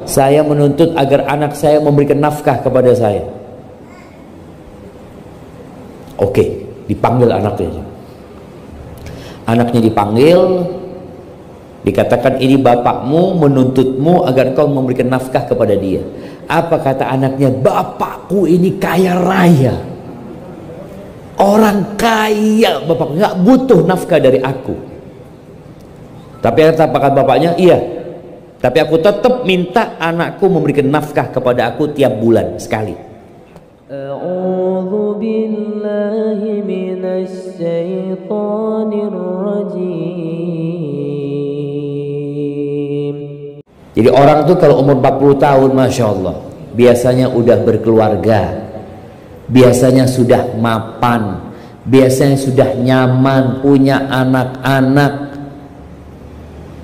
Saya menuntut agar anak saya memberikan nafkah kepada saya. Oke, dipanggil anaknya. Anaknya dipanggil, dikatakan ini bapakmu menuntutmu agar kau memberikan nafkah kepada dia. Apa kata anaknya? Bapakku ini kaya raya, orang kaya, bapak nggak butuh nafkah dari aku. Tapi apa kata bapaknya? Iya, tapi aku tetap minta anakku memberikan nafkah kepada aku tiap bulan sekali. A'udzu billahi minasy syaithanir rajim. Jadi orang tuh kalau umur 40 tahun, Masya Allah, biasanya udah berkeluarga, biasanya sudah mapan, biasanya sudah nyaman, punya anak-anak.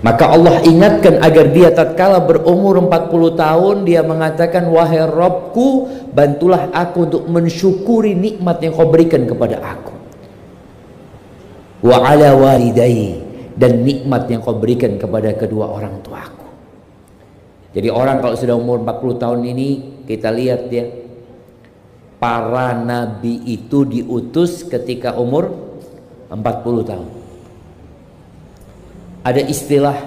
Maka Allah ingatkan agar dia tatkala berumur 40 tahun dia mengatakan, wahai Rabbku, bantulah aku untuk mensyukuri nikmat yang kau berikan kepada aku. Wa ala walidayya, dan nikmat yang kau berikan kepada kedua orang tuaku. Jadi orang kalau sudah umur 40 tahun ini, kita lihat ya, para nabi itu diutus ketika umur 40 tahun. Ada istilah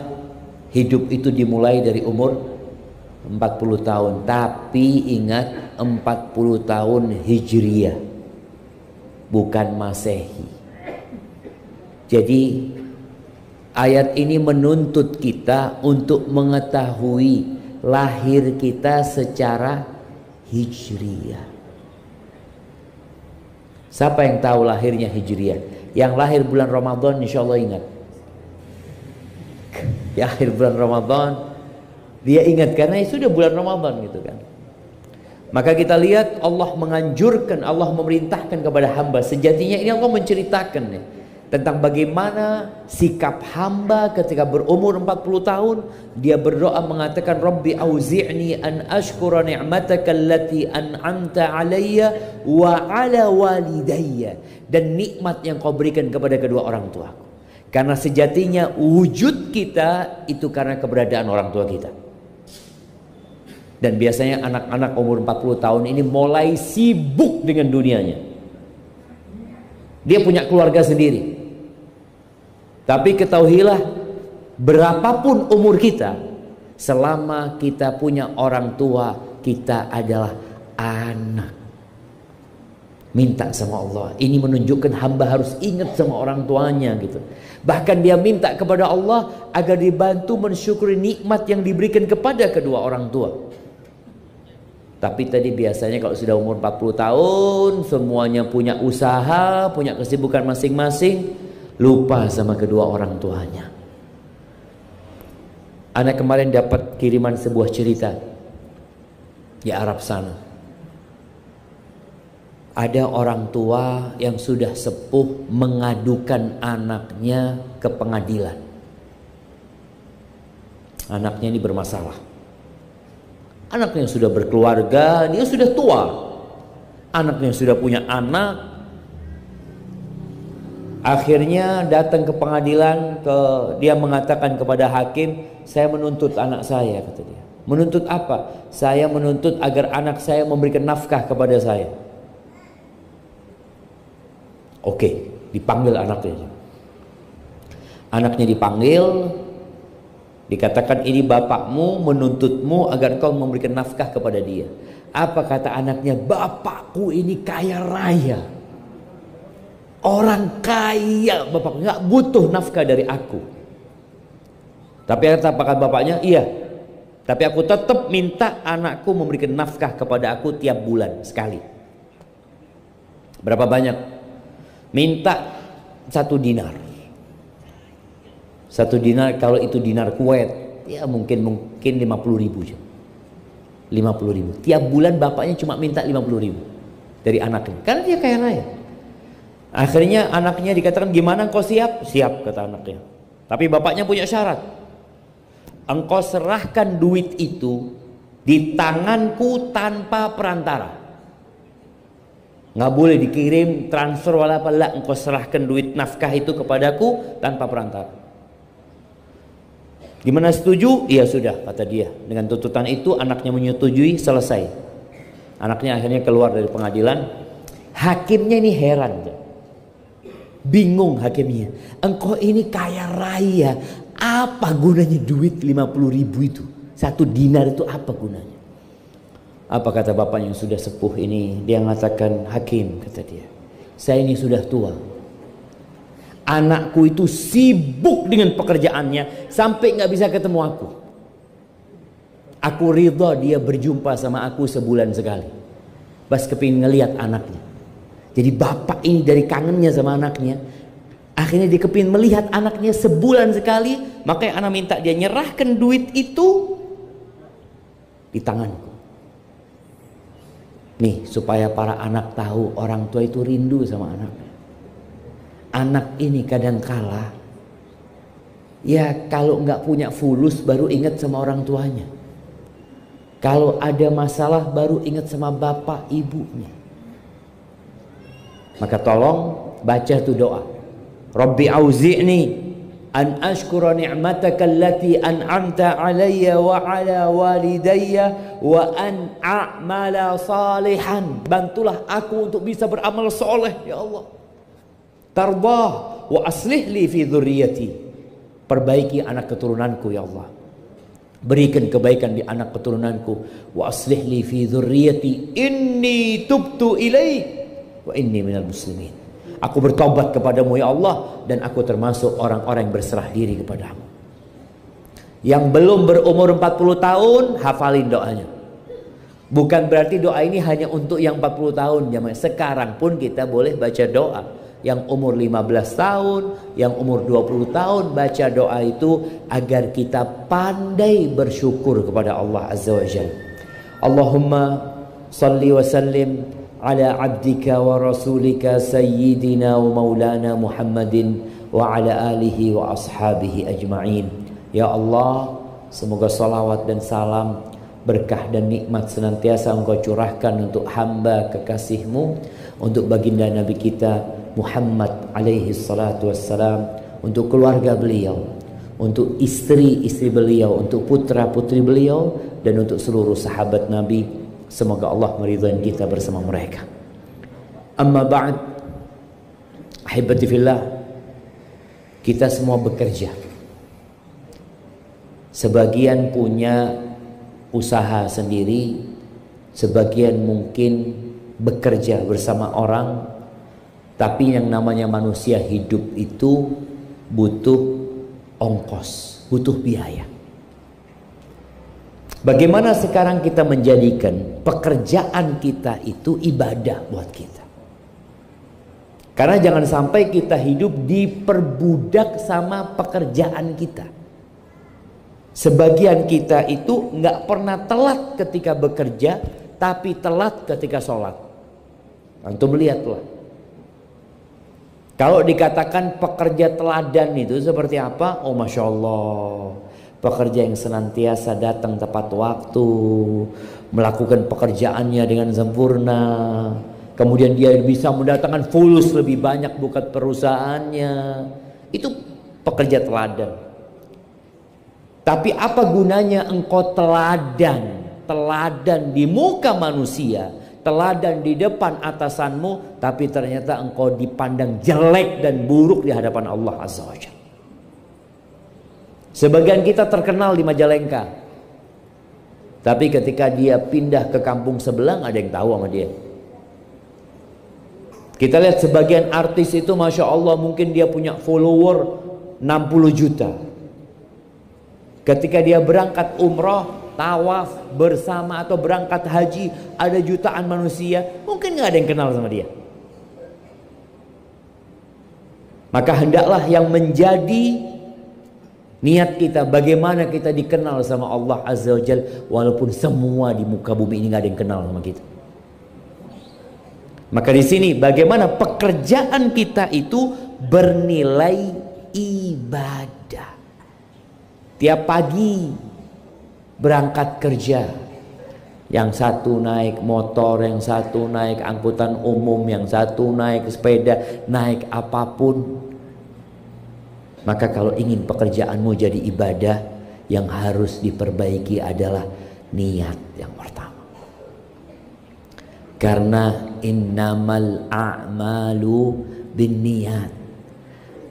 hidup itu dimulai dari umur 40 tahun. Tapi ingat, 40 tahun Hijriyah, bukan Masehi. Jadi ayat ini menuntut kita untuk mengetahui lahir kita secara Hijriyah. Siapa yang tahu lahirnya Hijriyah? Yang lahir bulan Ramadan insya Allah ingat. Di akhir bulan Ramadan dia ingat karena sudah bulan Ramadan gitu kan. Maka kita lihat Allah menganjurkan, Allah memerintahkan kepada hamba. Sejatinya ini Allah menceritakan ya, tentang bagaimana sikap hamba ketika berumur 40 tahun. Dia berdoa mengatakan, Rabbi auzi'ni an ashkura ni'mataka allati an'amta alayya wa ala walidayya, dan nikmat yang kau berikan kepada kedua orang tuaku. Karena sejatinya wujud kita itu karena keberadaan orang tua kita. Dan biasanya anak-anak umur 40 tahun ini mulai sibuk dengan dunianya. Dia punya keluarga sendiri. Tapi ketahuilah, berapapun umur kita, selama kita punya orang tua, kita adalah anak. Minta sama Allah. Ini menunjukkan hamba harus ingat sama orang tuanya gitu. Bahkan dia minta kepada Allah agar dibantu mensyukuri nikmat yang diberikan kepada kedua orang tua. Tapi tadi biasanya kalau sudah umur 40 tahun, semuanya punya usaha, punya kesibukan masing-masing, lupa sama kedua orang tuanya. Anak kemarin dapat kiriman sebuah cerita di Arab sana. Ada orang tua yang sudah sepuh mengadukan anaknya ke pengadilan. Anaknya ini bermasalah. Anaknya sudah berkeluarga, dia sudah tua. Anaknya sudah punya anak. Akhirnya datang ke pengadilan, dia mengatakan kepada hakim, saya menuntut anak saya, kata dia. Menuntut apa? Saya menuntut agar anak saya memberikan nafkah kepada saya. Oke, dipanggil anaknya. Anaknya dipanggil, dikatakan ini bapakmu menuntutmu agar kau memberikan nafkah kepada dia. Apa kata anaknya? Bapakku ini kaya raya, orang kaya, bapak nggak butuh nafkah dari aku. Tapi apa kata bapaknya? Iya, tapi aku tetap minta anakku memberikan nafkah kepada aku tiap bulan sekali. Berapa banyak? Minta 1 dinar. 1 dinar kalau itu dinar Kuwait, ya mungkin 50.000 aja. 50.000. Tiap bulan bapaknya cuma minta 50.000 dari anaknya. Karena dia kaya raya. Akhirnya anaknya dikatakan, gimana engkau siap? Siap, kata anaknya. Tapi bapaknya punya syarat. Engkau serahkan duit itu di tanganku tanpa perantara. Nggak boleh dikirim transfer wala apa, engkau serahkan duit nafkah itu kepadaku tanpa perantara. Gimana setuju? Iya sudah, kata dia. Dengan tuntutan itu anaknya menyetujui, selesai. Anaknya akhirnya keluar dari pengadilan. Hakimnya ini heran. Bingung hakimnya. Engkau ini kaya raya. Apa gunanya duit 50.000 itu? 1 dinar itu apa gunanya? Apa kata bapak yang sudah sepuh ini? Dia mengatakan, hakim, kata dia, saya ini sudah tua. Anakku itu sibuk dengan pekerjaannya sampai nggak bisa ketemu aku. Aku ridha dia berjumpa sama aku sebulan sekali. Bas kepingin ngelihat anaknya. Jadi bapak ini dari kangennya sama anaknya, akhirnya dia kepingin melihat anaknya sebulan sekali. Makanya anak minta dia nyerahkan duit itu di tanganku. Nih supaya para anak tahu orang tua itu rindu sama anaknya. Anak ini kadangkala ya kalau nggak punya fulus baru ingat sama orang tuanya. Kalau ada masalah baru ingat sama bapak ibunya. Maka tolong baca tuh doa. Rabbi auzi'ni an ashkura ni'mataka allati an'amta alayya wa ala walidayya wa an a'mala salihan. Bantulah aku untuk bisa beramal soleh ya Allah. Tardah wa aslih li fi dzurriyyati. Perbaiki anak keturunanku ya Allah. Berikan kebaikan di anak keturunanku. Wa aslih li fi dzurriyyati inni tubtu ilaik wa inni minal muslimin. Aku bertobat kepadamu ya Allah dan aku termasuk orang-orang yang berserah diri kepadamu. Yang belum berumur 40 tahun hafalin doanya. Bukan berarti doa ini hanya untuk yang 40 tahun jamaah. Sekarang pun kita boleh baca doa. Yang umur 15 tahun, yang umur 20 tahun baca doa itu agar kita pandai bersyukur kepada Allah Azza wa Jalla. Allahumma salli wa sallim ala abdika wa rasulika sayyidina wa maulana Muhammadin wa ala alihi wa ashabihi ajma'in. Ya Allah, semoga salawat dan salam, berkah dan nikmat senantiasa Engkau curahkan untuk hamba kekasih-Mu, untuk baginda Nabi kita Muhammad alaihi salatu wassalam, untuk keluarga beliau, untuk istri-istri beliau, untuk putra-putri beliau, dan untuk seluruh sahabat Nabi. Semoga Allah meridhai kita bersama mereka. Amma ba'd, ahibati fillah, kita semua bekerja. Sebagian punya usaha sendiri, sebagian mungkin bekerja bersama orang. Tapi yang namanya manusia hidup itu butuh ongkos, butuh biaya. Bagaimana sekarang kita menjadikan pekerjaan kita itu ibadah buat kita? Karena jangan sampai kita hidup diperbudak sama pekerjaan kita. Sebagian kita itu nggak pernah telat ketika bekerja, tapi telat ketika sholat. Antum lihatlah. Kalau dikatakan pekerja teladan itu seperti apa? Oh Masya Allah, pekerja yang senantiasa datang tepat waktu, melakukan pekerjaannya dengan sempurna, kemudian dia bisa mendatangkan fulus lebih banyak buat perusahaannya. Itu pekerja teladan. Tapi apa gunanya engkau teladan? Teladan di muka manusia, teladan di depan atasanmu, tapi ternyata engkau dipandang jelek dan buruk di hadapan Allah Azza wa Jalla. Sebagian kita terkenal di Majalengka, tapi ketika dia pindah ke kampung sebelah ada yang tahu sama dia. Kita lihat sebagian artis itu Masya Allah mungkin dia punya follower 60 juta. Ketika dia berangkat umroh, tawaf bersama atau berangkat haji, ada jutaan manusia, mungkin nggak ada yang kenal sama dia. Maka hendaklah yang menjadi niat kita, bagaimana kita dikenal sama Allah Azza wa Jalla, walaupun semua di muka bumi ini nggak ada yang kenal sama kita. Maka di sini bagaimana pekerjaan kita itu bernilai ibadah. Tiap pagi berangkat kerja, yang satu naik motor, yang satu naik angkutan umum, yang satu naik sepeda, naik apapun. Maka kalau ingin pekerjaanmu jadi ibadah, Yang harus diperbaiki adalah niat yang pertama. Karena innamal a'malu binniyat.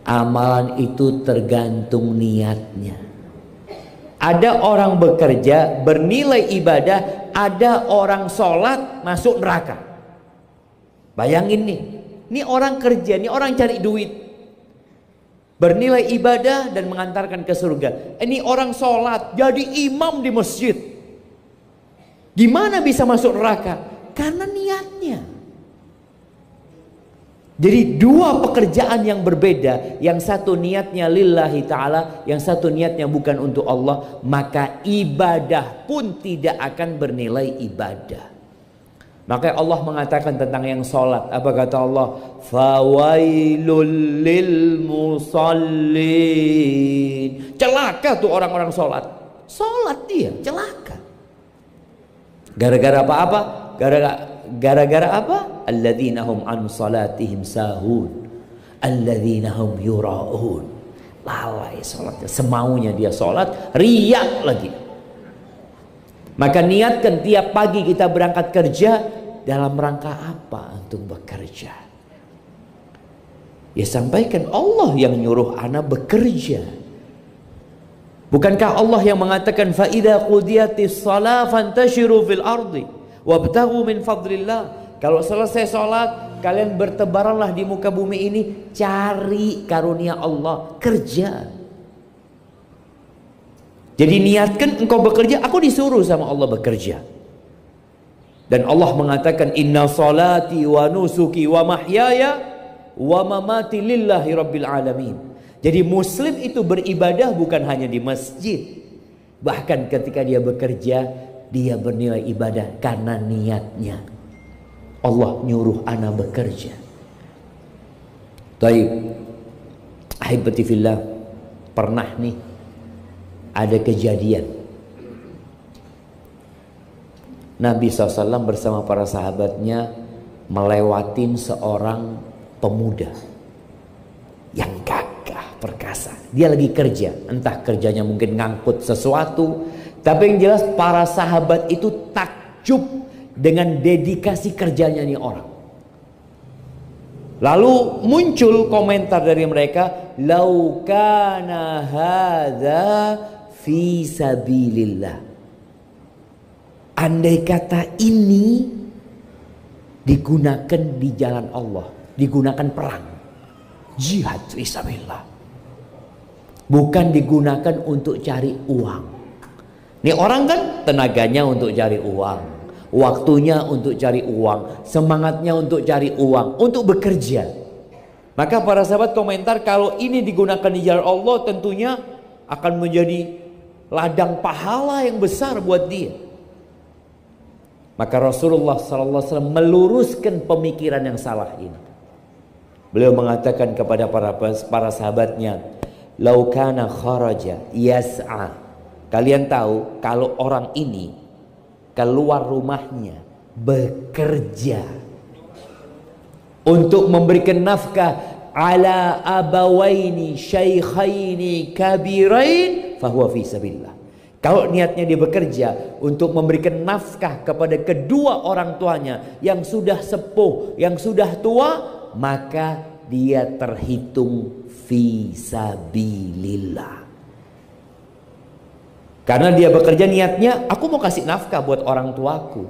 Amalan itu tergantung niatnya. Ada orang bekerja bernilai ibadah, ada orang sholat masuk neraka. Bayangin nih, ini orang kerja, ini orang cari duit, bernilai ibadah dan mengantarkan ke surga. Ini orang sholat jadi imam di masjid, gimana bisa masuk neraka? Karena niatnya. Jadi dua pekerjaan yang berbeda, yang satu niatnya lillahi ta'ala, yang satu niatnya bukan untuk Allah, maka ibadah pun tidak akan bernilai ibadah. Maka Allah mengatakan tentang yang sholat, apa kata Allah? Fawailul lil musallin. Celaka tuh orang-orang sholat. Sholat dia, celaka. Gara-gara apa-apa? Gara-gara apa? Alladzina hum an salatihim sahun, alladzina hum yura'un. Lalai sholatnya, semaunya dia sholat, riak lagi. Maka niatkan tiap pagi kita berangkat kerja, dalam rangka apa untuk bekerja? Ya sampaikan Allah yang nyuruh ana bekerja. Bukankah Allah yang mengatakan fa idza qudiyatis shalah fantashiru fil ardi wabtaghu min fadlillah. Kalau selesai sholat, kalian bertebaranlah di muka bumi ini, cari karunia Allah, kerja. Jadi niatkan engkau bekerja, aku disuruh sama Allah bekerja. Dan Allah mengatakan inna salati wa nusuki wa mahyaya wa mamati lillahi rabbil alamin. Jadi muslim itu beribadah bukan hanya di masjid, bahkan ketika dia bekerja, dia bernilai ibadah karena niatnya. Allah nyuruh ana bekerja. Taib, ahibati fillah, pernah nih ada kejadian Nabi SAW bersama para sahabatnya melewatin seorang pemuda yang gagah perkasa. Dia lagi kerja, entah kerjanya mungkin ngangkut sesuatu, tapi yang jelas para sahabat itu takjub dengan dedikasi kerjanya nih orang. Lalu muncul komentar dari mereka, "Lau kana hadza fi sabilillah." Andai kata ini digunakan di jalan Allah, digunakan perang, jihad fi sabilillah, bukan digunakan untuk cari uang. Ini orang kan tenaganya untuk cari uang, waktunya untuk cari uang, semangatnya untuk cari uang, untuk bekerja. Maka para sahabat komentar, kalau ini digunakan di jalan Allah tentunya akan menjadi ladang pahala yang besar buat dia. Maka Rasulullah SAW meluruskan pemikiran yang salah ini. Beliau mengatakan kepada para sahabatnya, "Lau kana kharaja yas'a." Kalian tahu kalau orang ini keluar rumahnya bekerja untuk memberikan nafkah ala abawaini syaikhaini kabirain fahuwa fi sabilillah. Kalau niatnya dia bekerja untuk memberikan nafkah kepada kedua orang tuanya yang sudah sepuh, yang sudah tua, maka dia terhitung fi sabilillah. Karena dia bekerja niatnya, aku mau kasih nafkah buat orang tuaku.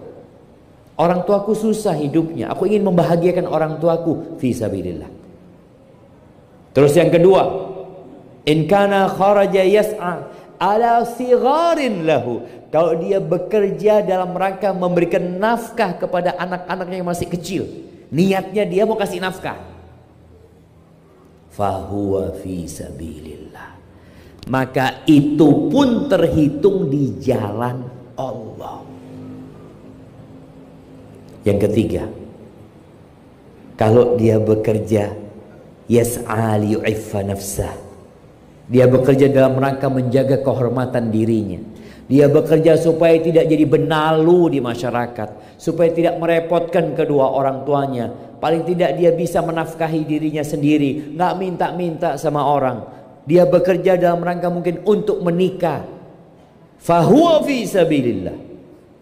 Orang tuaku susah hidupnya, aku ingin membahagiakan orang tuaku, fi sabilillah. Terus yang kedua, in kana kharaja yas'a ala sigharin lahu. Kalau dia bekerja dalam rangka memberikan nafkah kepada anak-anaknya yang masih kecil, niatnya dia mau kasih nafkah, fahuwa fi sabilillah, maka itu pun terhitung di jalan Allah. Yang ketiga, kalau dia bekerja yas'a liyu'iffa nafsah, dia bekerja dalam rangka menjaga kehormatan dirinya. Dia bekerja supaya tidak jadi benalu di masyarakat, supaya tidak merepotkan kedua orang tuanya. Paling tidak dia bisa menafkahi dirinya sendiri, nggak minta-minta sama orang. Dia bekerja dalam rangka mungkin untuk menikah, fahuwa fi sabilillah,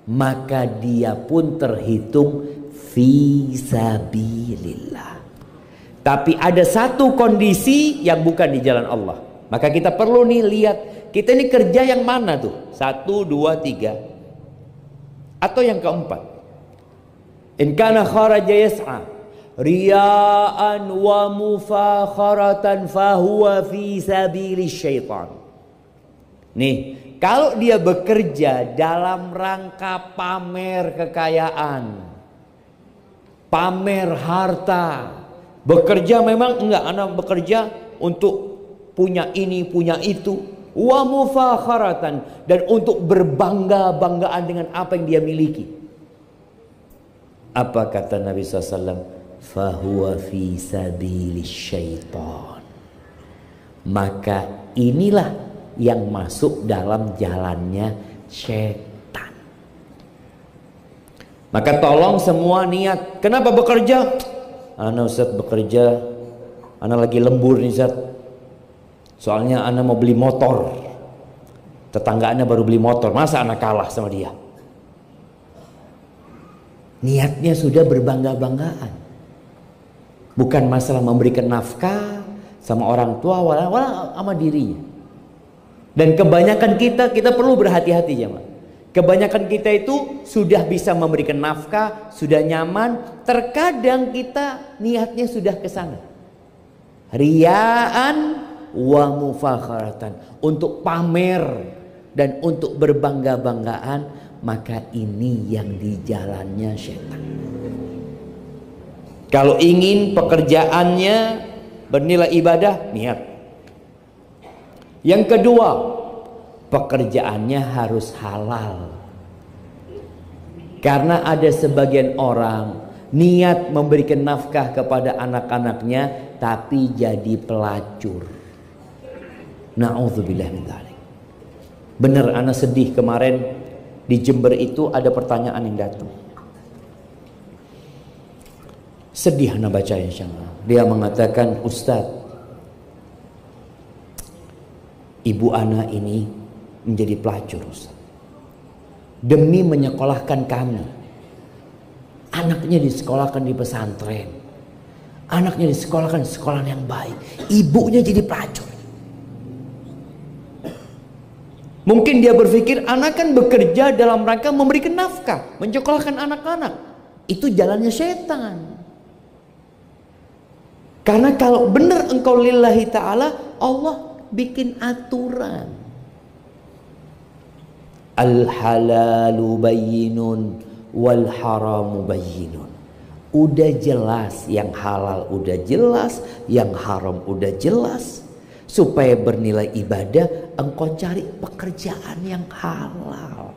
maka dia pun terhitung fi sabilillah. Tapi ada satu kondisi yang bukan di jalan Allah. Maka kita perlu nih lihat, kita ini kerja yang mana tuh? 1, 2, 3. Atau yang keempat. In kana kharaja yas'a riya'an wa mufakharatan fahuwa fi sabilis syaitan. Nih, kalau dia bekerja dalam rangka pamer kekayaan, pamer harta, bekerja memang enggak, anak bekerja untuk punya ini, punya itu, wa mufakharatan, dan untuk berbangga-banggaan dengan apa yang dia miliki. Apa kata Nabi SAW? Fahuwa fi sabilis syaitan. Maka inilah yang masuk dalam jalannya setan. Maka tolong semua niat. Kenapa bekerja? Ana Ustaz bekerja, ana lagi lembur nih Ustaz. Soalnya ana mau beli motor. Tetangga ana baru beli motor, masa ana kalah sama dia? Niatnya sudah berbangga-banggaan. Bukan masalah memberikan nafkah sama orang tua, wala sama dirinya. Dan kebanyakan kita perlu berhati-hati ya, Mak. Kebanyakan kita itu sudah bisa memberikan nafkah, sudah nyaman, terkadang kita niatnya sudah ke sana. Riyaan wa mufakharatan, untuk pamer dan untuk berbangga-banggaan, maka ini yang di jalannya setan. Kalau ingin pekerjaannya bernilai ibadah, niat. Yang kedua, pekerjaannya harus halal. Karena ada sebagian orang niat memberikan nafkah kepada anak-anaknya, tapi jadi pelacur. Na'udzubillah min dzalik. Bener, ana sedih kemarin di Jember itu ada pertanyaan yang datang. Sedih ana baca insyaallah. Dia mengatakan, Ustadz, ibu ana ini menjadi pelacur Ustaz. Demi menyekolahkan kami. Anaknya disekolahkan di pesantren. Anaknya disekolahkan di sekolah yang baik. Ibunya jadi pelacur. Mungkin dia berpikir anak kan bekerja dalam rangka memberikan nafkah, menyekolahkan anak-anak. Itu jalannya setan. Karena kalau benar engkau lillahi ta'ala, Allah bikin aturan. Al-halalu bayyinun wal haramu bayyinun. Udah jelas, yang halal udah jelas, yang haram udah jelas. Supaya bernilai ibadah, engkau cari pekerjaan yang halal.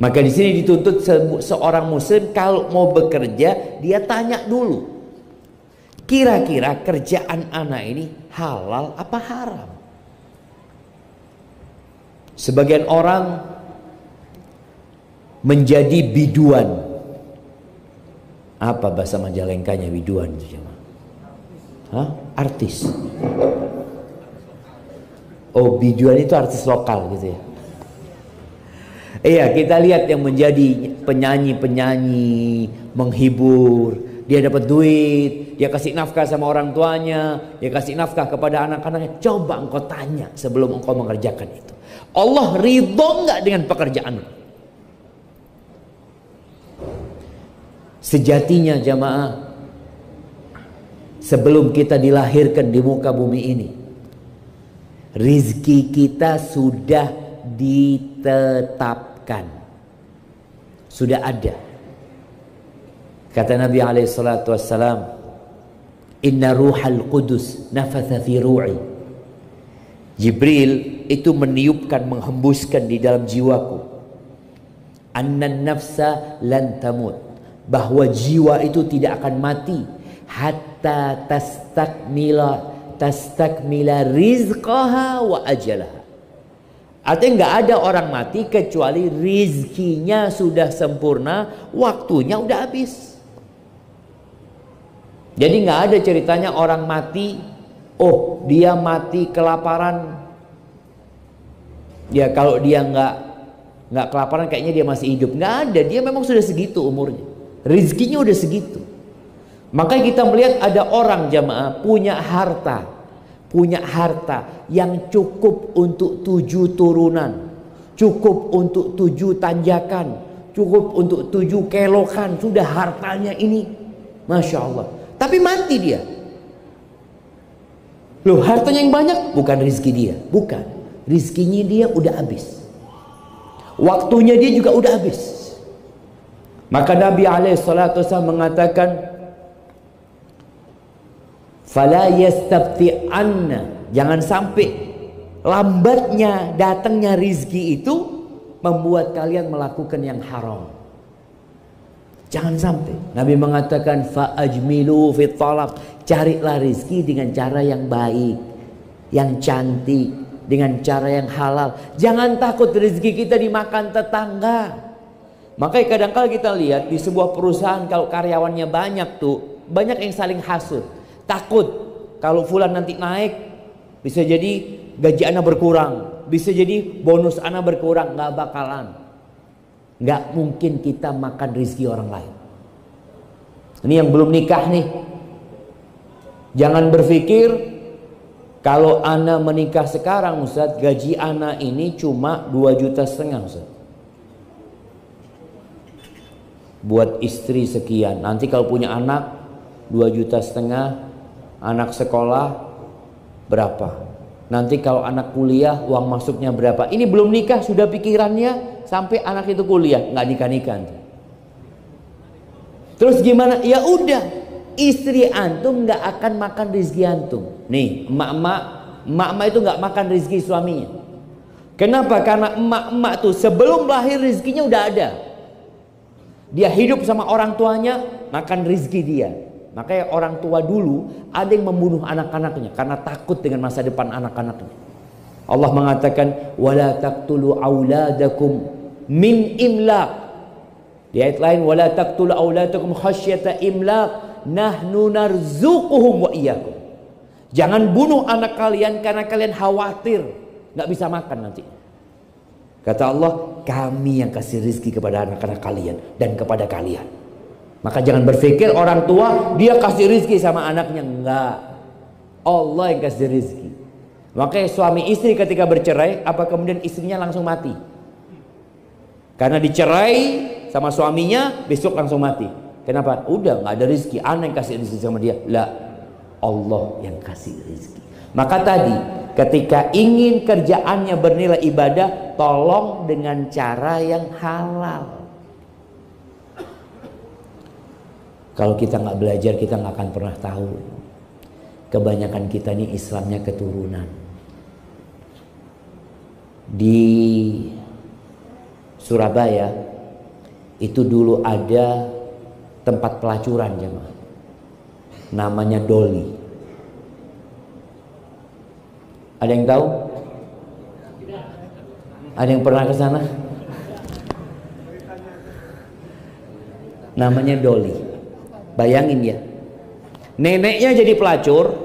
Maka di sini dituntut seorang muslim kalau mau bekerja, dia tanya dulu. Kira-kira kerjaan anak ini halal apa haram? Sebagian orang menjadi biduan. Apa bahasa Majalengkanya biduan itu? Hah? Artis. Oh, biduan itu artis lokal gitu ya. Iya, kita lihat yang menjadi penyanyi-penyanyi, menghibur. Dia dapat duit, dia kasih nafkah sama orang tuanya, dia kasih nafkah kepada anak-anaknya. Coba engkau tanya sebelum engkau mengerjakan itu, Allah ridho nggak dengan pekerjaan? Sejatinya jamaah, sebelum kita dilahirkan di muka bumi ini, rizki kita sudah ditetapkan, sudah ada. Kata Nabi SAW, Inna ruhal qudus nafatha fi ru'i. Jibril itu meniupkan, menghembuskan di dalam jiwaku. Annan nafsa lan tamut. Bahwa jiwa itu tidak akan mati. Hatta tastakmila rizqaha wa ajalaha. Artinya nggak ada orang mati kecuali rizkinya sudah sempurna, waktunya udah habis. Jadi nggak ada ceritanya orang mati, oh dia mati kelaparan, Ya kalau dia nggak kelaparan kayaknya dia masih hidup. Nggak ada, dia memang sudah segitu umurnya. Rizkinya udah segitu. Makanya kita melihat ada orang jamaah punya harta yang cukup untuk 7 turunan, cukup untuk 7 tanjakan, cukup untuk 7 kelokan. Sudah hartanya ini, Masya Allah. Tapi mati dia. Loh, hartanya yang banyak bukan rizki dia, bukan. Rizkinya dia udah habis. Waktunya dia juga udah habis. Maka Nabi SAW mengatakan, fala yastabti'anna, jangan sampai lambatnya datangnya rizki itu membuat kalian melakukan yang haram. Jangan sampai. Nabi mengatakan fa'ajmilu fit talab, carilah rizki dengan cara yang baik, yang cantik, dengan cara yang halal. Jangan takut rizki kita dimakan tetangga. Makanya kadang-kala kita lihat di sebuah perusahaan kalau karyawannya banyak tuh, banyak yang saling hasut. Takut kalau fulan nanti naik, bisa jadi gaji anak berkurang, bisa jadi bonus anak berkurang. Nggak bakalan. Nggak mungkin kita makan rizki orang lain. Ini yang belum nikah nih, jangan berpikir kalau anak menikah sekarang Ustaz, gaji anak ini cuma 2,5 juta Ustaz. Buat istri sekian, nanti kalau punya anak 2,5 juta, anak sekolah berapa, nanti kalau anak kuliah uang masuknya berapa. Ini belum nikah sudah pikirannya sampai anak itu kuliah, nggak nikah-nikah. Terus gimana? Ya udah, istri antum nggak akan makan rezeki antum. Nih, emak-emak itu nggak makan rezeki suaminya. Kenapa? Karena emak-emak tuh sebelum lahir rezekinya udah ada. Dia hidup sama orang tuanya, makan rezeki dia. Makanya orang tua dulu ada yang membunuh anak-anaknya karena takut dengan masa depan anak-anaknya. Allah mengatakan wala taqtulu auladakum min imlaq. Di ayat lain wala taqtulu auladakum khasyata imlaq nahnu narzuquhum wa iyyakum. Jangan bunuh anak kalian karena kalian khawatir nggak bisa makan nanti. Kata Allah, kami yang kasih rezeki kepada anak-anak kalian dan kepada kalian. Maka jangan berpikir orang tua dia kasih rezeki sama anaknya. Enggak, Allah yang kasih rezeki. Makanya suami istri ketika bercerai, apa kemudian istrinya langsung mati? Karena dicerai sama suaminya, besok langsung mati. Kenapa? Udah nggak ada rezeki, anak yang kasih rezeki sama dia. Lah, Allah yang kasih rezeki. Maka tadi ketika ingin kerjaannya bernilai ibadah, tolong dengan cara yang halal. Kalau kita nggak belajar, kita nggak akan pernah tahu. Kebanyakan kita ini Islamnya keturunan. Di Surabaya itu dulu ada tempat pelacuran jemaah, namanya Doli. Ada yang tahu? Ada yang pernah ke sana? Namanya Doli. Bayangin ya, neneknya jadi pelacur,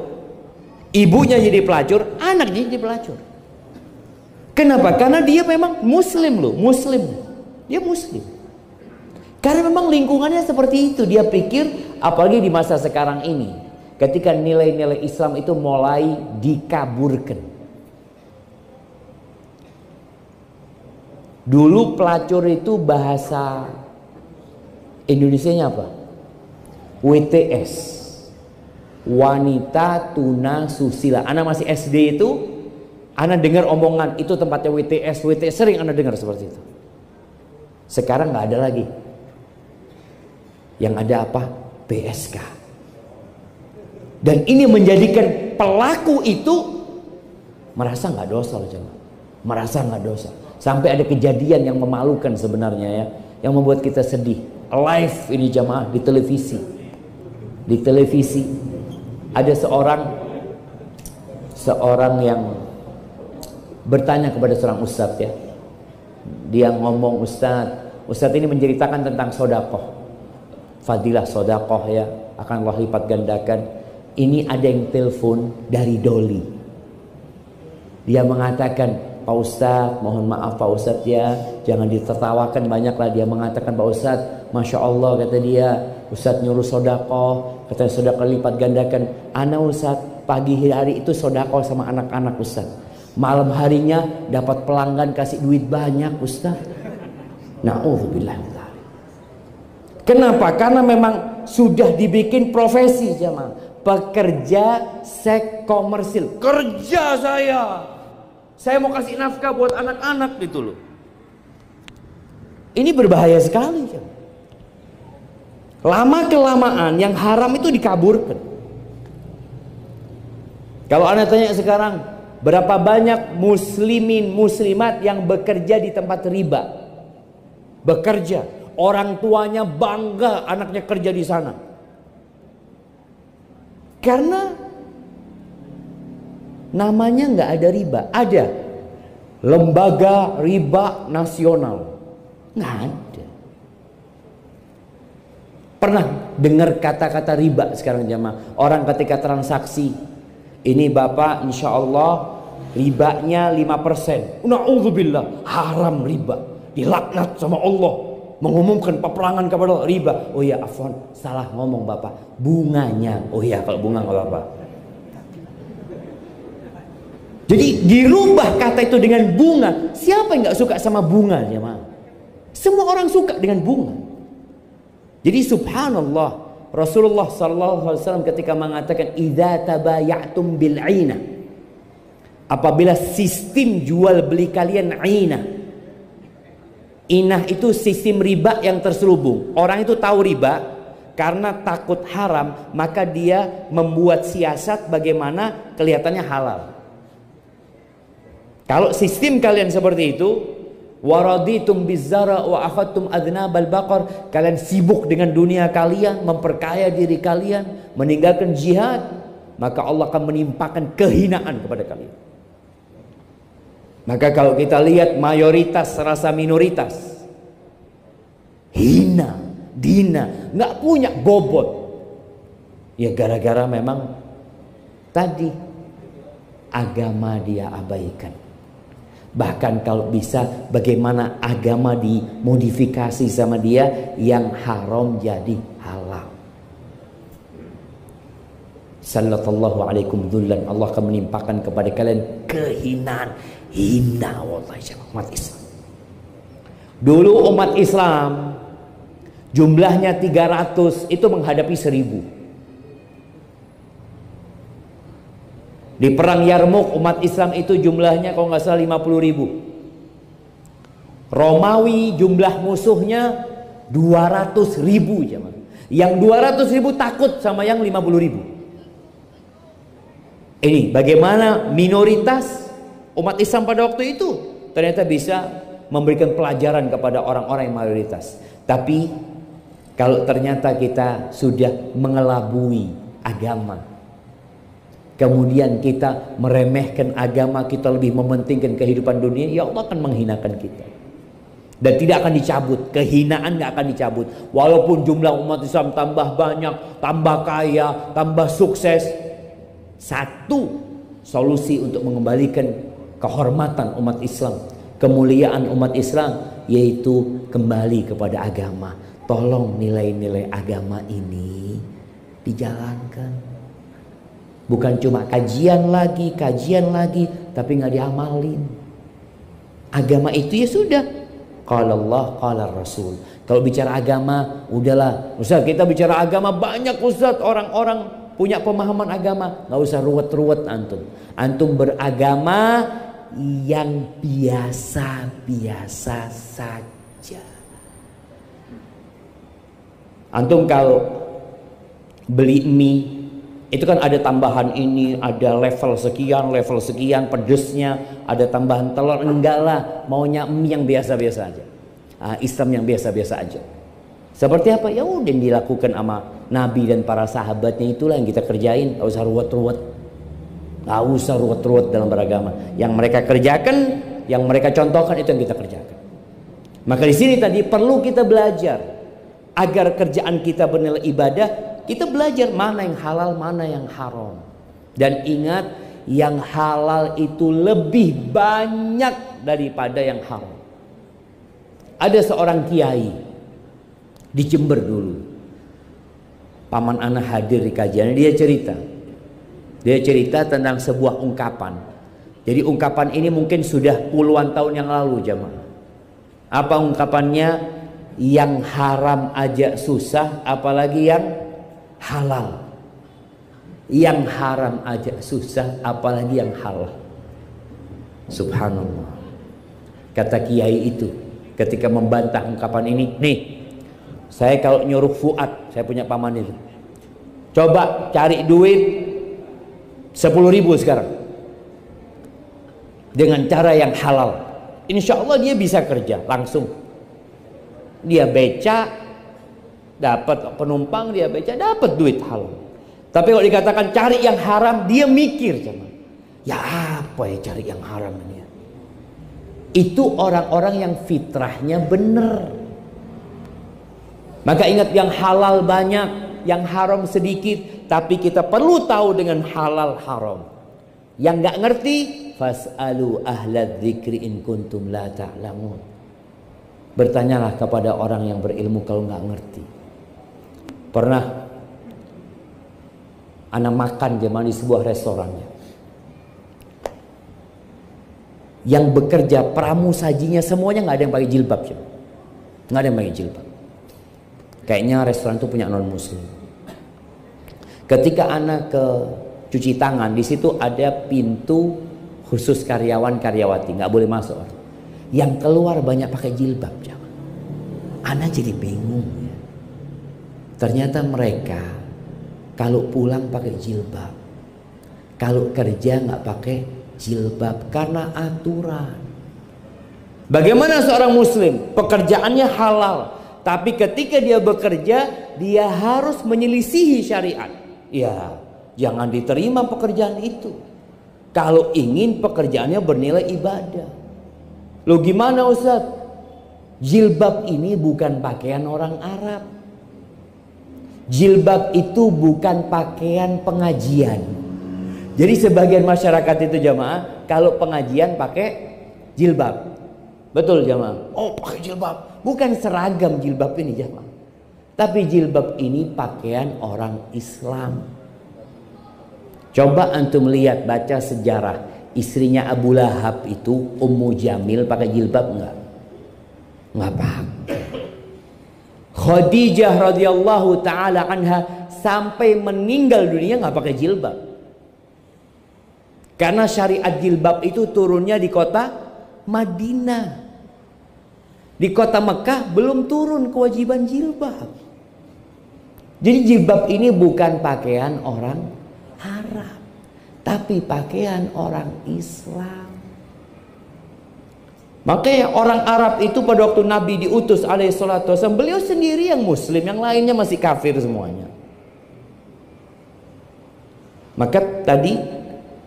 ibunya jadi pelacur, anaknya jadi pelacur. Kenapa? Karena dia memang muslim loh, muslim. Dia muslim. Karena memang lingkungannya seperti itu. Dia pikir, apalagi di masa sekarang ini, ketika nilai-nilai Islam itu mulai dikaburkan. Dulu pelacur itu bahasa Indonesianya apa? WTS, wanita tuna susila. Anak masih SD itu, anak dengar omongan itu tempatnya WTS. WTS sering anak dengar seperti itu. Sekarang nggak ada lagi. Yang ada apa? PSK. Dan ini menjadikan pelaku itu merasa nggak dosa loh jemaah. Merasa nggak dosa. Sampai ada kejadian yang memalukan sebenarnya ya, yang membuat kita sedih. Live ini jemaah di televisi. Di televisi ada seorang yang bertanya kepada seorang ustadz ya. Dia ngomong, Ustadz ini menceritakan tentang sodakoh, fadilah sodakoh ya, akan Allah lipat gandakan. Ini ada yang telepon dari Doli. Dia mengatakan, Pak Ustadz, mohon maaf Pak Ustadz ya, jangan ditertawakan. Banyaklah dia mengatakan, Pak Ustadz, Masya Allah kata dia, Ustadz nyuruh sodakoh, katanya sodakoh lipat gandakan. Ana Ustadz, pagi hari itu sodakoh sama anak-anak Ustadz, malam harinya dapat pelanggan kasih duit banyak Ustadz. Na'udzubillah. Kenapa? Karena memang sudah dibikin profesi jemaah, pekerja seks komersil. Kerja saya mau kasih nafkah buat anak-anak gitu loh. Ini berbahaya sekali jemaah. Lama kelamaan yang haram itu dikaburkan. Kalau Anda tanya sekarang, berapa banyak muslimin muslimat yang bekerja di tempat riba? Bekerja, orang tuanya bangga anaknya kerja di sana. Karena namanya nggak ada riba. Ada lembaga riba nasional, nggak ada. Pernah dengar kata-kata riba sekarang jamaah? Orang ketika transaksi, ini bapak insya Allah ribanya 5%. Na'udzubillah, haram riba, dilaknat sama Allah, mengumumkan peperangan kepada riba. Oh ya afwan, salah ngomong bapak, bunganya. Oh ya kalau bunga nggak apa-apa. Jadi dirubah kata itu dengan bunga. Siapa yang nggak suka sama bunga jemaah? Semua orang suka dengan bunga. Jadi subhanallah, Rasulullah SAW ketika mengatakan idza tabayatum bil 'ainah, apabila sistem jual beli kalian 'ainah. Inah itu sistem riba yang terselubung. Orang itu tahu riba, karena takut haram, maka dia membuat siasat bagaimana kelihatannya halal. Kalau sistem kalian seperti itu, waraditum bizzara wa akhadtum adnabal baqar, kalian sibuk dengan dunia kalian, memperkaya diri kalian, meninggalkan jihad, maka Allah akan menimpakan kehinaan kepada kalian. Maka kalau kita lihat mayoritas rasa minoritas, hina, dina, nggak punya bobot, ya gara-gara memang tadi agama dia abaikan. Bahkan kalau bisa bagaimana agama dimodifikasi sama dia, yang haram jadi halal. Sallallahu alaikum dzullan, Allah akan menimpakan kepada kalian kehinaan. Hina wallahi umat Islam. Dulu umat Islam jumlahnya 300, itu menghadapi 1000. Di perang Yarmuk umat Islam itu jumlahnya kalau nggak salah 50.000. Romawi jumlah musuhnya 200.000 jemaah. Yang 200.000 takut sama yang 50.000. Ini bagaimana minoritas umat Islam pada waktu itu ternyata bisa memberikan pelajaran kepada orang-orang yang mayoritas. Tapi kalau ternyata kita sudah mengelabui agama, kemudian kita meremehkan agama, kita lebih mementingkan kehidupan dunia, ya Allah akan menghinakan kita. Dan tidak akan dicabut, kehinaan nggak akan dicabut. Walaupun jumlah umat Islam tambah banyak, tambah kaya, tambah sukses, satu solusi untuk mengembalikan kehormatan umat Islam, kemuliaan umat Islam, yaitu kembali kepada agama. Tolong nilai-nilai agama ini dijalankan. Bukan cuma kajian lagi, tapi nggak diamalin. Agama itu ya sudah, qala Allah, qala Rasul. Kalau bicara agama, udahlah. Ustaz, kita bicara agama banyak Ustaz, orang-orang punya pemahaman agama, nggak usah ruwet-ruwet antum. Antum beragama yang biasa-biasa saja. Antum kalau beli mie, itu kan ada tambahan ini, ada level sekian pedesnya, ada tambahan telur. Enggak lah, maunya mie yang biasa-biasa aja. Islam yang biasa-biasa aja. Seperti apa? Ya udah yang dilakukan sama Nabi dan para sahabatnya, itulah yang kita kerjain. Gak usah ruwet-ruwet. Gak usah ruwet-ruwet dalam beragama. Yang mereka kerjakan, yang mereka contohkan, itu yang kita kerjakan. Maka di sini tadi perlu kita belajar agar kerjaan kita bernilai ibadah. Kita belajar mana yang halal, mana yang haram. Dan ingat, yang halal itu lebih banyak daripada yang haram. Ada seorang kiai di Jember dulu, paman anak hadir di kajian, dia cerita tentang sebuah ungkapan. Jadi ungkapan ini mungkin sudah puluhan tahun yang lalu jamaah. Apa ungkapannya? Yang haram aja susah, apalagi yang halal. Yang haram aja susah, apalagi yang halal. Subhanallah. Kata kiai itu ketika membantah ungkapan ini, nih, saya kalau nyuruh Fuad, saya punya paman itu, coba cari duit 10.000 sekarang dengan cara yang halal, insya Allah dia bisa kerja langsung. Dia beca, dapat penumpang, dia beca, dapat duit halal. Tapi kalau dikatakan cari yang haram, dia mikir, ya apa ya cari yang haram ini? Itu orang-orang yang fitrahnya benar. Maka ingat, yang halal banyak, yang haram sedikit. Tapi kita perlu tahu dengan halal haram. Yang nggak ngerti, fas'alu ahlad dzikri in kuntum la ta'lamun. Bertanyalah kepada orang yang berilmu kalau nggak ngerti. Pernah anak makan zaman di sebuah restorannya. Yang bekerja pramusajinya semuanya nggak ada yang pakai jilbab, nggak ada yang pakai jilbab. Kayaknya restoran itu punya non muslim. Ketika anak ke cuci tangan, di situ ada pintu khusus karyawan karyawati, nggak boleh masuk. Yang keluar banyak pakai jilbab, anak jadi bingung. Ternyata mereka kalau pulang pakai jilbab, kalau kerja nggak pakai jilbab karena aturan. Bagaimana seorang muslim pekerjaannya halal, tapi ketika dia bekerja dia harus menyelisihi syariat. Ya, jangan diterima pekerjaan itu kalau ingin pekerjaannya bernilai ibadah. Loh gimana Ustaz? Jilbab ini bukan pakaian orang Arab. Jilbab itu bukan pakaian pengajian. Jadi sebagian masyarakat itu jamaah kalau pengajian pakai jilbab. Betul jamaah? Oh pakai jilbab. Bukan seragam jilbab ini jamaah. Tapi jilbab ini pakaian orang Islam. Coba antum lihat, baca sejarah. Istrinya Abu Lahab itu Ummu Jamil pakai jilbab enggak? Enggak pakai. Khadijah radhiyallahu taala anha sampai meninggal dunia enggak pakai jilbab. Karena syariat jilbab itu turunnya di kota Madinah. Di kota Mekah belum turun kewajiban jilbab. Jadi jilbab ini bukan pakaian orang Arab, tapi pakaian orang Islam. Makanya orang Arab itu pada waktu Nabi diutus alaihissalatu wassalam, beliau sendiri yang muslim, yang lainnya masih kafir semuanya. Maka tadi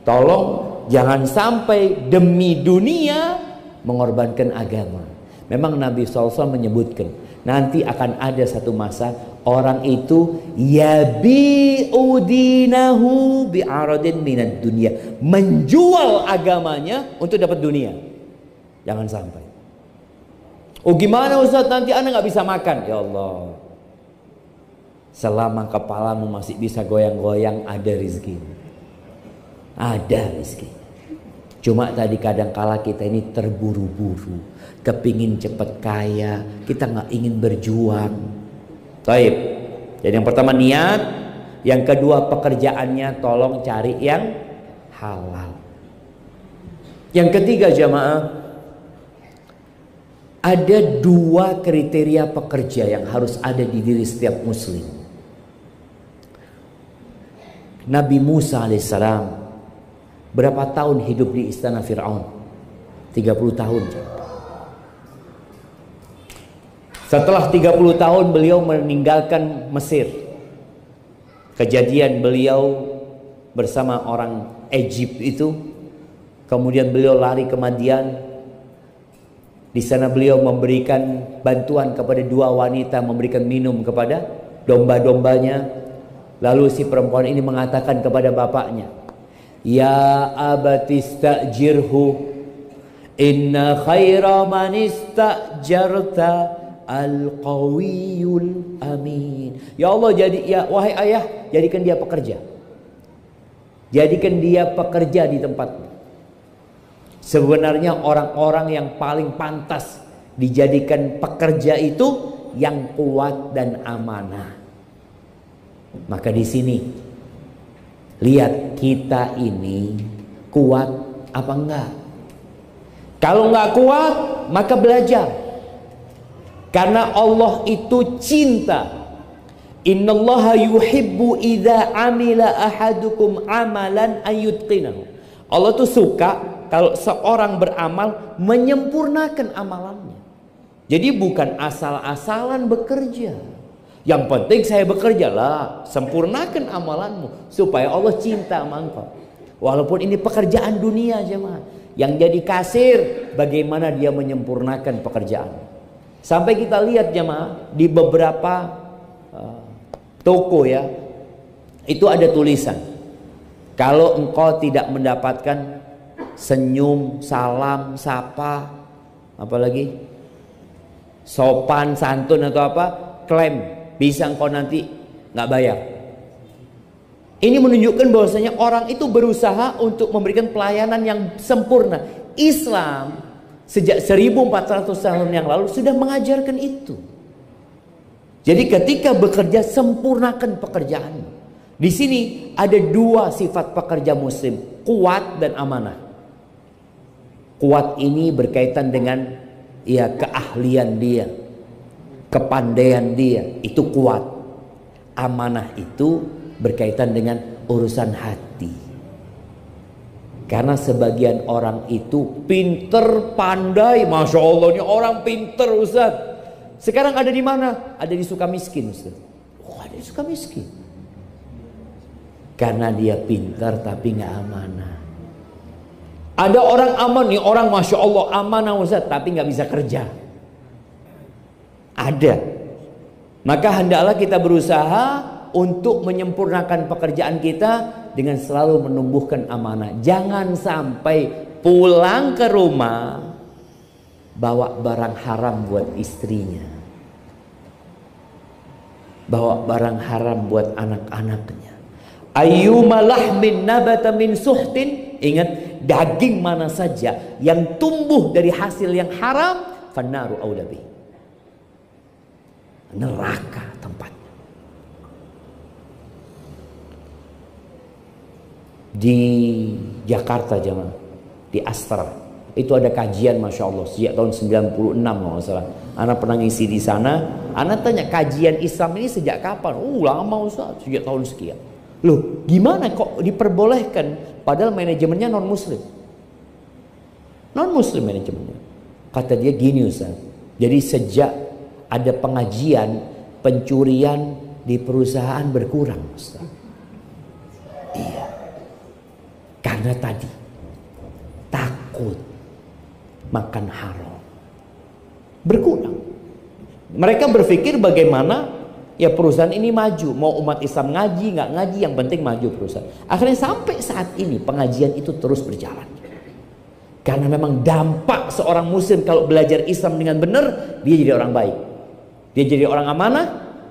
tolong jangan sampai demi dunia mengorbankan agama. Memang Nabi SAW menyebutkan nanti akan ada satu masa orang itu yabi'u dinahu bi'aradin minad dunya, menjual agamanya untuk dapat dunia. Jangan sampai. Oh gimana Ustaz, nanti anak nggak bisa makan? Ya Allah, selama kepalamu masih bisa goyang-goyang ada rezeki. Ada rezeki. Cuma tadi kadang-kala kita ini terburu-buru, kepingin cepat kaya, kita nggak ingin berjuang. Taib. Jadi yang pertama niat, yang kedua pekerjaannya tolong cari yang halal. Yang ketiga jamaah, ada dua kriteria pekerja yang harus ada di diri setiap muslim. Nabi Musa alaihissalam berapa tahun hidup di istana Fir'aun? 30 tahun. Setelah 30 tahun beliau meninggalkan Mesir. Kejadian beliau bersama orang Egypt itu, kemudian beliau lari ke Madian. Di sana beliau memberikan bantuan kepada dua wanita, memberikan minum kepada domba-dombanya. Lalu si perempuan ini mengatakan kepada bapaknya, Ya abati istajirhu inna khaira man istajarta al-qawiyul amin. Ya Allah, wahai ayah, jadikan dia pekerja. Jadikan dia pekerja di tempatmu. Sebenarnya orang-orang yang paling pantas dijadikan pekerja itu yang kuat dan amanah. Maka di sini lihat kita ini kuat apa enggak. Kalau enggak kuat, maka belajar. Karena Allah itu cinta. Innallaha yuhibbu idza amila ahadukum amalan ayyutqinahu. Allah tuh suka kalau seorang beramal menyempurnakan amalannya. Jadi bukan asal-asalan bekerja. Yang penting saya bekerja lah, sempurnakan amalanmu supaya Allah cinta sama engkau. Walaupun ini pekerjaan dunia jemaah. Yang jadi kasir, bagaimana dia menyempurnakan pekerjaan. Sampai kita lihat jemaah di beberapa toko ya, itu ada tulisan, kalau engkau tidak mendapatkan senyum, salam, sapa, apalagi sopan, santun atau apa, klaim bisa engkau nanti nggak bayar. Ini menunjukkan bahwasanya orang itu berusaha untuk memberikan pelayanan yang sempurna. Islam sejak 1400 tahun yang lalu sudah mengajarkan itu. Jadi ketika bekerja, sempurnakan pekerjaan. Di sini ada dua sifat pekerja muslim, kuat dan amanah. Kuat ini berkaitan dengan ya keahlian dia, kepandaian dia, itu kuat. Amanah itu berkaitan dengan urusan hati. Karena sebagian orang itu pinter, pandai, masya Allah, ini orang pinter Ustaz. Sekarang ada di mana? Ada di Sukamiskin Ustaz. Oh, ada di Sukamiskin. Karena dia pinter tapi nggak amanah. Ada orang aman nih, orang masya Allah amanah Ustaz, tapi nggak bisa kerja. Ada. Maka hendaklah kita berusaha untuk menyempurnakan pekerjaan kita dengan selalu menumbuhkan amanah. Jangan sampai pulang ke rumah bawa barang haram buat istrinya, bawa barang haram buat anak-anaknya. Ayyuma lahmin nabata min suhtin, ingat, daging mana saja yang tumbuh dari hasil yang haram, fannaru aula bih, neraka tempat. Di Jakarta jemaah, di Astra itu ada kajian masya Allah sejak tahun 96 kalau nggak salah. Anak pernah ngisi di sana. Anak tanya, kajian Islam ini sejak kapan? Lama Ustaz, sejak tahun sekian. Loh, gimana kok diperbolehkan padahal manajemennya non muslim? Non muslim manajemennya. Kata dia gini Ustaz, jadi sejak ada pengajian, pencurian di perusahaan berkurang Ustaz. Iya. Karena tadi takut makan haram, berkurang. Mereka berpikir bagaimana ya perusahaan ini maju, mau umat Islam ngaji nggak ngaji, yang penting maju perusahaan. Akhirnya sampai saat ini pengajian itu terus berjalan. Karena memang dampak seorang muslim kalau belajar Islam dengan benar, dia jadi orang baik, dia jadi orang amanah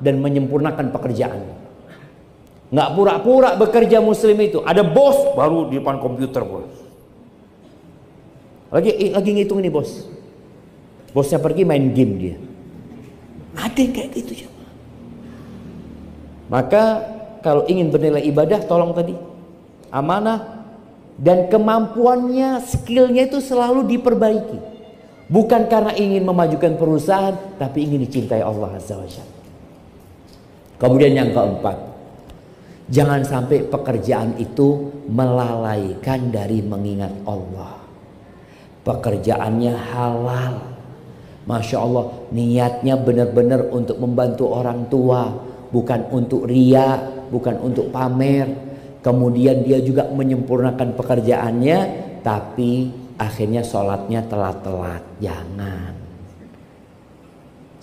dan menyempurnakan pekerjaan. Nggak pura-pura bekerja muslim itu. Ada bos baru di depan komputer bos. Lagi ngitung ini bos. Bosnya pergi main game dia. Ada yang kayak gitu ya. Maka kalau ingin bernilai ibadah, tolong tadi amanah dan kemampuannya, skillnya itu selalu diperbaiki. Bukan karena ingin memajukan perusahaan, tapi ingin dicintai Allah Azza wa Jalla. Kemudian yang keempat, jangan sampai pekerjaan itu melalaikan dari mengingat Allah. Pekerjaannya halal, masya Allah, niatnya benar-benar untuk membantu orang tua, bukan untuk ria, bukan untuk pamer. Kemudian dia juga menyempurnakan pekerjaannya, tapi akhirnya sholatnya telat-telat. Jangan.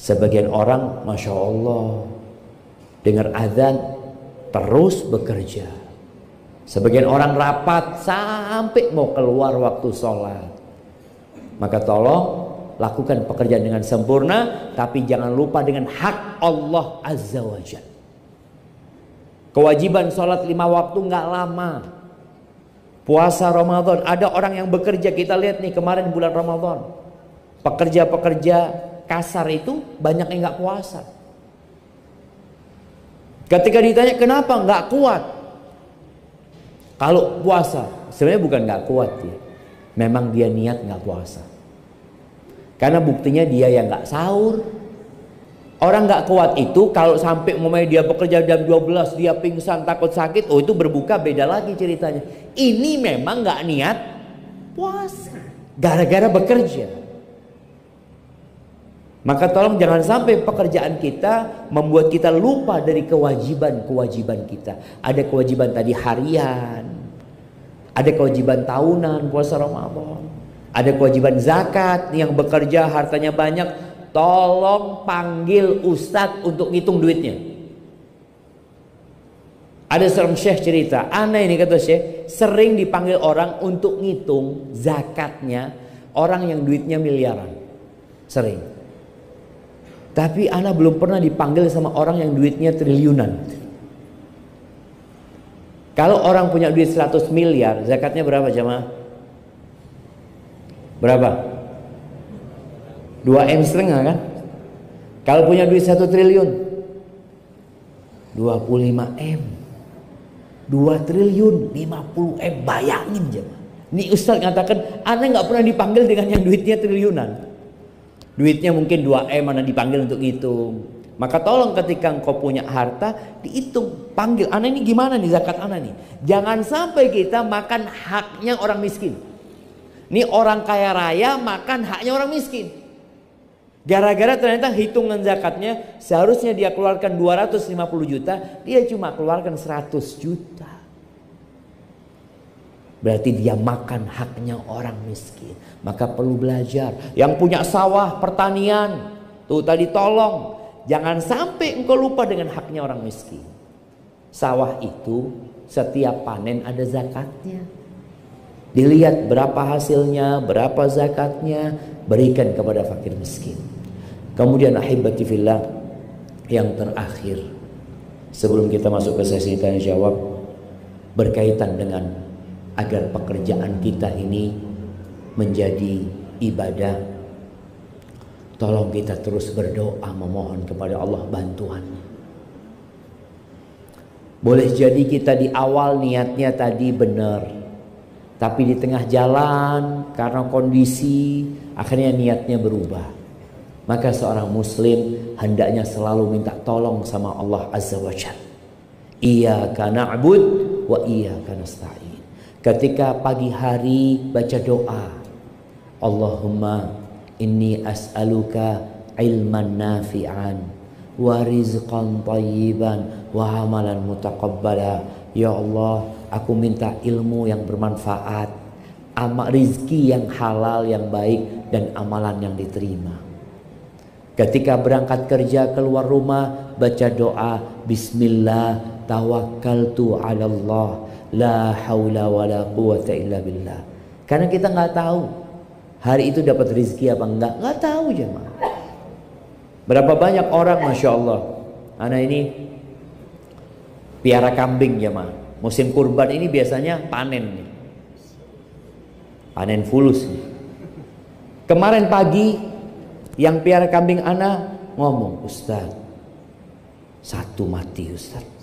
Sebagian orang masya Allah dengar azan terus bekerja, Sebagian orang rapat sampai mau keluar waktu sholat. Maka tolong lakukan pekerjaan dengan sempurna, tapi jangan lupa dengan hak Allah Azza wa Jalla. Kewajiban sholat 5 waktu nggak lama. Puasa Ramadan, ada orang yang bekerja, kita lihat nih kemarin bulan Ramadan, pekerja-pekerja kasar itu banyak yang nggak puasa. Ketika ditanya kenapa nggak kuat, kalau puasa sebenarnya bukan nggak kuat ya, memang dia niat nggak puasa. Karena buktinya dia yang nggak sahur. Orang nggak kuat itu kalau sampai umpamanya dia bekerja jam 12, dia pingsan takut sakit, oh itu berbuka beda lagi ceritanya. Ini memang nggak niat puasa, gara-gara bekerja. Maka tolong jangan sampai pekerjaan kita membuat kita lupa dari kewajiban-kewajiban kita. Ada kewajiban tadi harian, ada kewajiban tahunan puasa Ramadan, ada kewajiban zakat. Yang bekerja hartanya banyak, tolong panggil ustadz untuk ngitung duitnya. Ada seorang syekh cerita, aneh ini kata syekh, sering dipanggil orang untuk ngitung zakatnya orang yang duitnya miliaran. Sering. Tapi ana belum pernah dipanggil sama orang yang duitnya triliunan. Kalau orang punya duit 100 miliar, zakatnya berapa jemaah? Berapa? 2M setengah kan? Kalau punya duit 1 triliun 25M, 2 triliun 50M. Bayangin jemaah. Ini ustaz ngatakan ana nggak pernah dipanggil dengan yang duitnya triliunan. Duitnya mungkin 2M, mana dipanggil untuk ngitung. Maka tolong ketika engkau punya harta, dihitung, panggil, ana ini gimana nih zakat ana nih. Jangan sampai kita makan haknya orang miskin. Ini orang kaya raya makan haknya orang miskin. Gara-gara ternyata hitungan zakatnya seharusnya dia keluarkan 250 juta, dia cuma keluarkan 100 juta. Berarti dia makan haknya orang miskin. Maka perlu belajar. Yang punya sawah, pertanian, tuh tadi tolong jangan sampai engkau lupa dengan haknya orang miskin. Sawah itu setiap panen ada zakatnya. Dilihat berapa hasilnya, berapa zakatnya, berikan kepada fakir miskin. Kemudian ahibati fillah, yang terakhir sebelum kita masuk ke sesi tanya jawab, berkaitan dengan agar pekerjaan kita ini menjadi ibadah, tolong kita terus berdoa memohon kepada Allah bantuannya. Boleh jadi kita di awal niatnya tadi benar, tapi di tengah jalan karena kondisi akhirnya niatnya berubah. Maka seorang muslim hendaknya selalu minta tolong sama Allah Azza wa Jalla. Iyyaka na'bud wa iyyaka nasta'in. Ketika pagi hari baca doa, Allahumma inni as'aluka ilman nafi'an wa rizqan tayyiban wa amalan mutaqabbala. Ya Allah, aku minta ilmu yang bermanfaat, rizki yang halal yang baik, dan amalan yang diterima. Ketika berangkat kerja keluar rumah, baca doa, Bismillah tawakkaltu 'ala Allah, la haula wala quwata illa billah. Karena kita nggak tahu hari itu dapat rezeki apa nggak tahu jemaah. Berapa banyak orang, masya Allah, anak ini piara kambing jemaah. Musim kurban ini biasanya panen nih, panen fulus nih. Kemarin pagi yang piara kambing anak ngomong, Ustaz, satu mati Ustaz.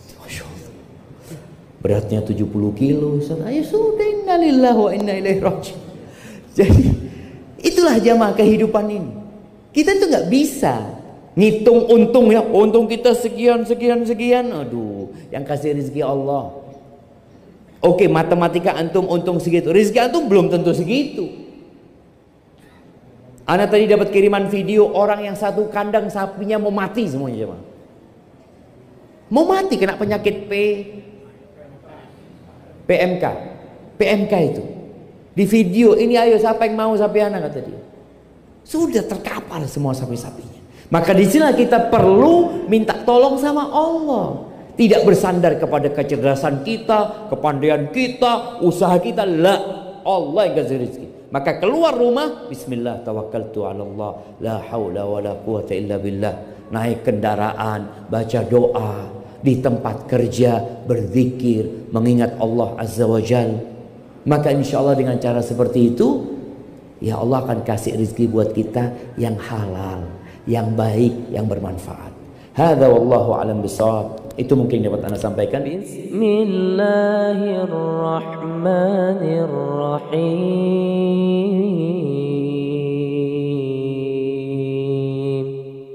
Beratnya 70 kilo. Ayo sudah, innalillahi wa inna ilaihi raji'un. Jadi itulah jamaah kehidupan ini. Kita tuh nggak bisa ngitung untung ya. Untung kita sekian. Aduh, yang kasih rezeki Allah. Oke, matematika antum untung segitu. Rezeki antum belum tentu segitu. Ana tadi dapat kiriman video orang yang satu kandang sapinya mau mati semuanya jamaah. Mau mati kena penyakit PMK itu. Di video ini, ayo siapa yang mau sapi anak, kata dia. Sudah terkapar semua sapi-sapinya. Maka di sini kita perlu minta tolong sama Allah. Tidak bersandar kepada kecerdasan kita, kepandaian kita, usaha kita. La, Allah yang kasih rezeki. Maka keluar rumah, bismillah tawakkaltu 'ala Allah, la haula wala quwata illa billah. Naik kendaraan, baca doa, di tempat kerja berzikir, mengingat Allah Azza wa Jal. Maka insya Allah dengan cara seperti itu, ya Allah akan kasih rezeki buat kita yang halal, yang baik, yang bermanfaat. Hadza wallahu a'lam bishawab. Itu mungkin dapat Anda sampaikan. Bismillahirrahmanirrahim.